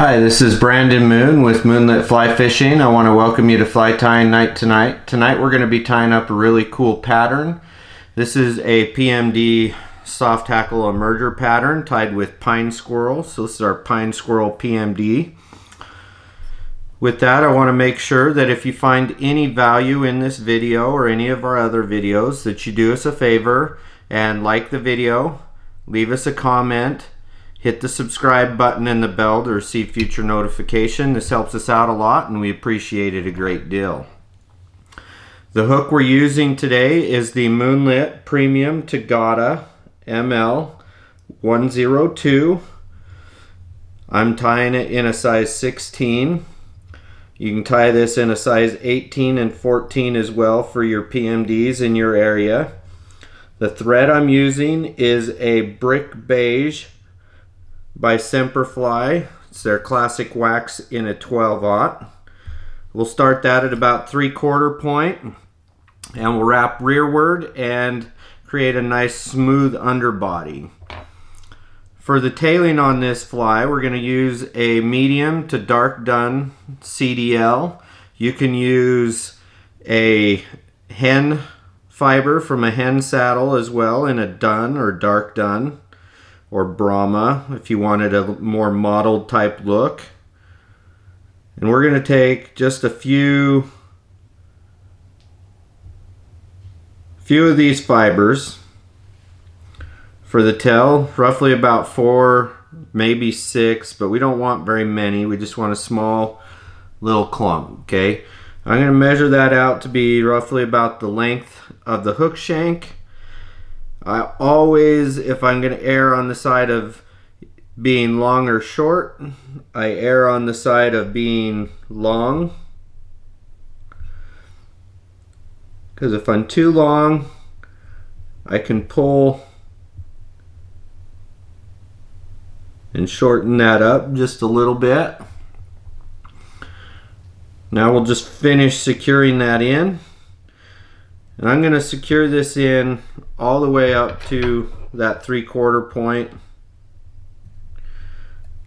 Hi, this is Brandon Moon with Moonlit Fly Fishing. I want to welcome you to Fly Tying Night tonight. Tonight we're going to be tying up a really cool pattern. This is a PMD Soft Tackle emerger pattern tied with Pine Squirrel. So this is our Pine Squirrel PMD. With that, I want to make sure that if you find any value in this video or any of our other videos, that you do us a favor and like the video, leave us a comment, hit the subscribe button and the bell to receive future notification. This helps us out a lot and we appreciate it a great deal. The hook we're using today is the Moonlit Premium Tagata ML102. I'm tying it in a size 16. You can tie this in a size 18 and 14 as well for your PMDs in your area. The thread I'm using is a brick beige by Semperfly. It's their classic wax in a 12-aught. We'll start that at about 3/4 point and we'll wrap rearward and create a nice smooth underbody. For the tailing on this fly, we're going to use a medium to dark dun CDL. You can use a hen fiber from a hen saddle as well in a dun or dark dun, or Brahma if you wanted a more mottled type look. And we're going to take just a few of these fibers for the tail, roughly about 4, maybe 6, but we don't want very many. We just want a small little clump. Okay, I'm going to measure that out to be roughly about the length of the hook shank. I always, if I'm going to err on the side of being long or short, I err on the side of being long. Because if I'm too long, I can pull and shorten that up just a little bit. Now we'll just finish securing that in. And I'm going to secure this in all the way up to that 3/4 point.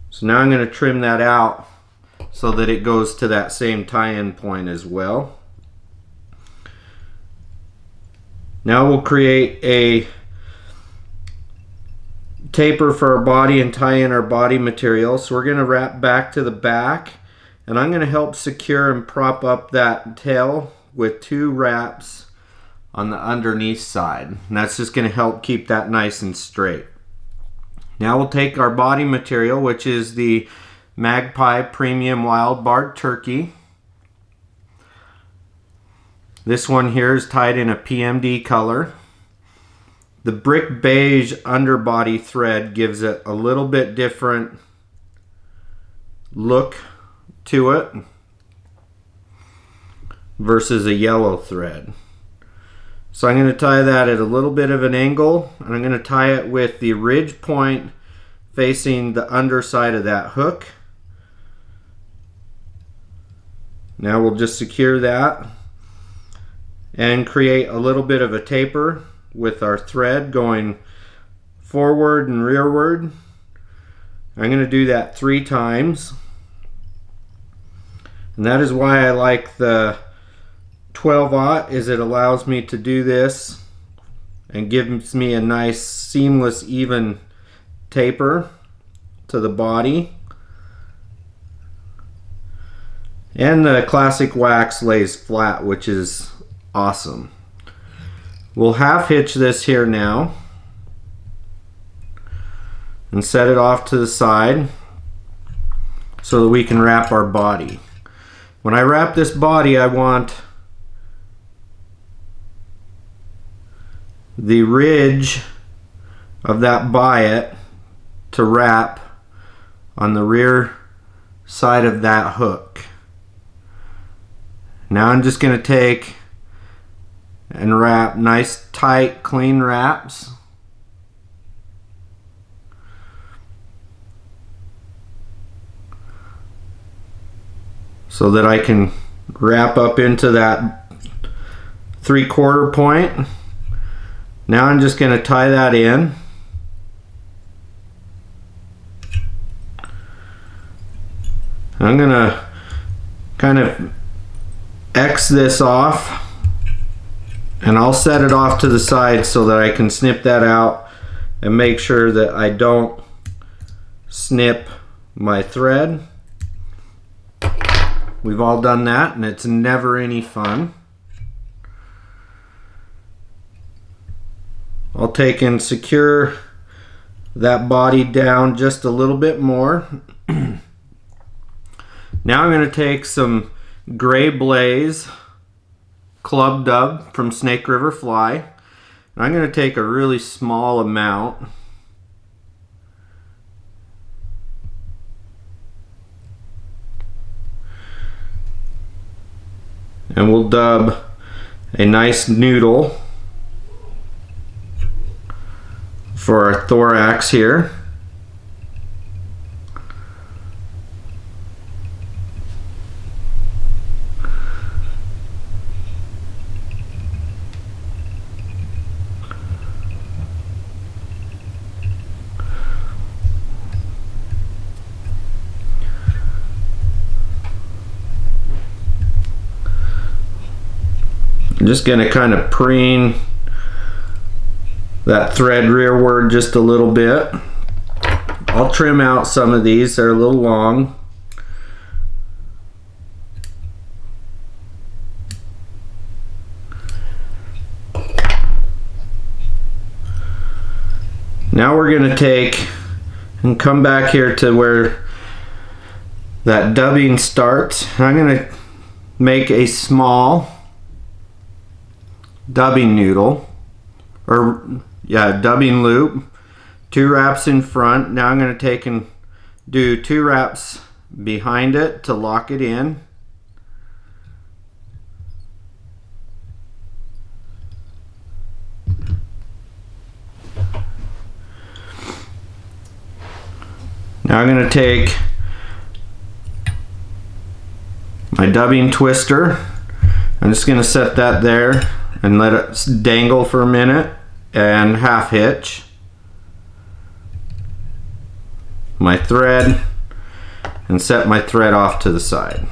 So now I'm going to trim that out so that it goes to that same tie-in point as well. Now we'll create a taper for our body and tie in our body material. So we're going to wrap back to the back, and I'm going to help secure and prop up that tail with 2 wraps on the underneath side, and that's just going to help keep that nice and straight. Now we'll take our body material, which is the Magpie Premium Wild Barred Turkey. This one here is tied in a PMD color. The brick beige underbody thread gives it a little bit different look to it versus a yellow thread. So I'm going to tie that at a little bit of an angle, and I'm going to tie it with the ridge point facing the underside of that hook. Now we'll just secure that and create a little bit of a taper with our thread going forward and rearward. I'm going to do that 3 times. And that is why I like the 12-aught, is it allows me to do this and gives me a nice seamless even taper to the body. And the classic wax lays flat, which is awesome. We'll half hitch this here now and set it off to the side so that we can wrap our body. When I wrap this body, I want the ridge of that biot to wrap on the rear side of that hook. Now I'm just going to take and wrap nice tight clean wraps. So that I can wrap up into that 3/4 point. Now I'm just going to tie that in. I'm gonna kind of X this off, and I'll set it off to the side so that I can snip that out and make sure that I don't snip my thread. We've all done that, and it's never any fun. I'll take and secure that body down just a little bit more. Now I'm going to take some Gray Blaze Club Dub from Snake River Fly, and I'm going to take a really small amount. And we'll dub a nice noodle for our thorax here. I'm just going to kind of preen that thread rearward just a little bit. I'll trim out some of these, they're a little long. Now we're going to take and come back here to where that dubbing starts. I'm going to make a small dubbing noodle, or dubbing loop, 2 wraps in front. Now I'm going to take and do 2 wraps behind it to lock it in. Now I'm going to take my dubbing twister. I'm just going to set that there and let it dangle for a minute and half hitch my thread and set my thread off to the side.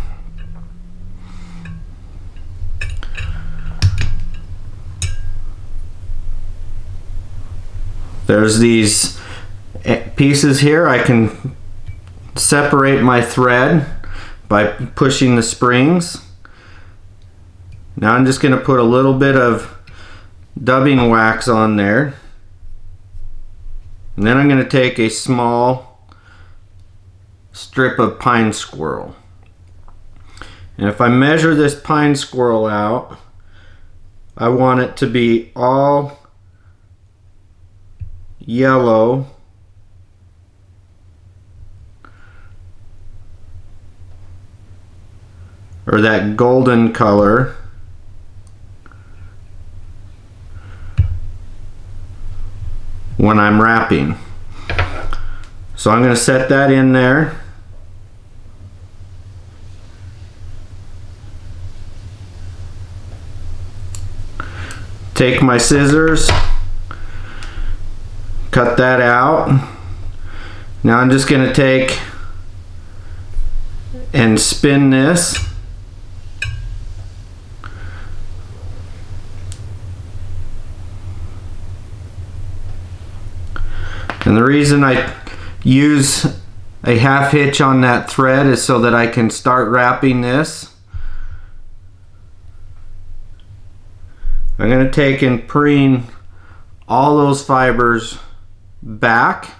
There's these pieces here. I can separate my thread by pushing the springs. Now I'm just going to put a little bit of dubbing wax on there, and then I'm going to take a small strip of Pine Squirrel, and if I measure this Pine Squirrel out, I want it to be all yellow or that golden color. When I'm wrapping. So I'm going to set that in there. Take my scissors, cut that out. Now I'm just going to take and spin this. And the reason I use a half hitch on that thread is so that I can start wrapping this. I'm going to take and preen all those fibers back.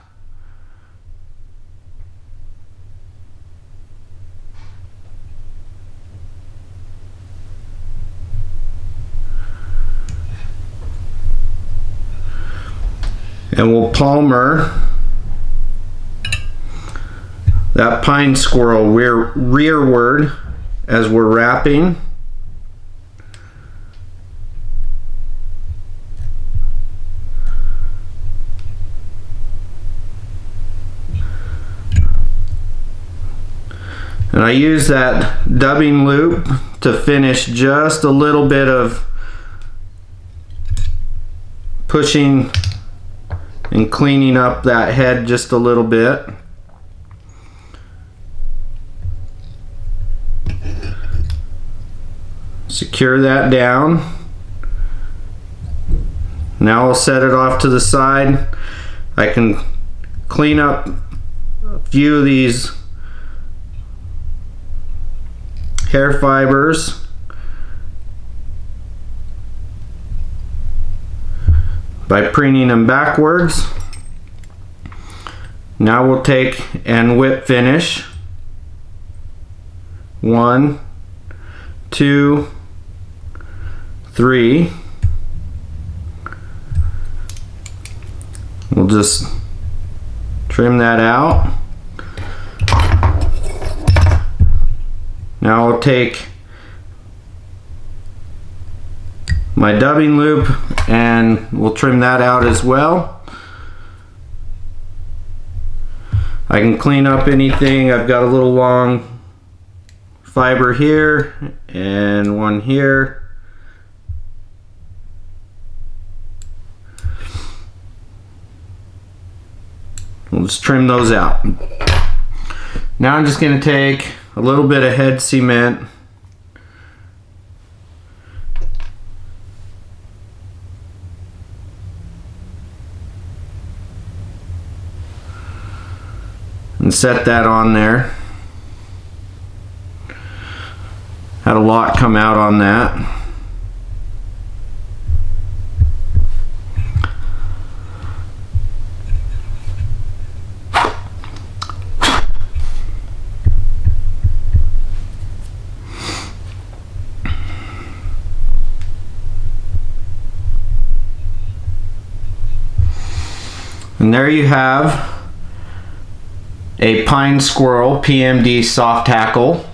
And we'll palmer that Pine Squirrel rearward as we're wrapping. And I use that dubbing loop to finish just a little bit of pushing and cleaning up that head just a little bit. Secure that down. Now I'll set it off to the side. I can clean up a few of these hair fibers by preening them backwards. Now we'll take and whip finish. 1, 2, 3. We'll just trim that out. Now I'll take my dubbing loop and we'll trim that out as well. I can clean up anything. I've got a little long fiber here and one here. We'll just trim those out. Now I'm just going to take a little bit of head cement and set that on there. Had a lot come out on that. And there you have a Pine Squirrel PMD Soft Tackle.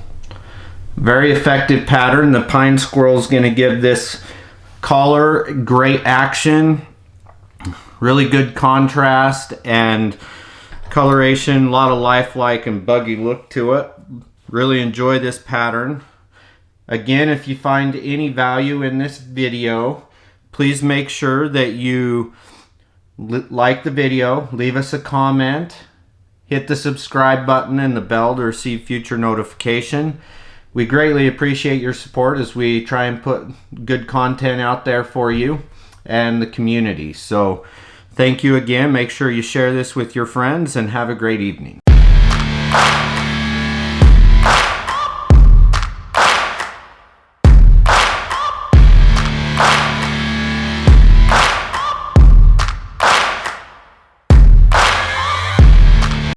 Very effective pattern. The Pine Squirrel is going to give this collar great action, really good contrast and coloration, a lot of lifelike and buggy look to it. Really enjoy this pattern. Again, if you find any value in this video, please make sure that you like the video, leave us a comment, hit the subscribe button and the bell to receive future notification. We greatly appreciate your support as we try and put good content out there for you and the community. So thank you again. Make sure you share this with your friends and have a great evening.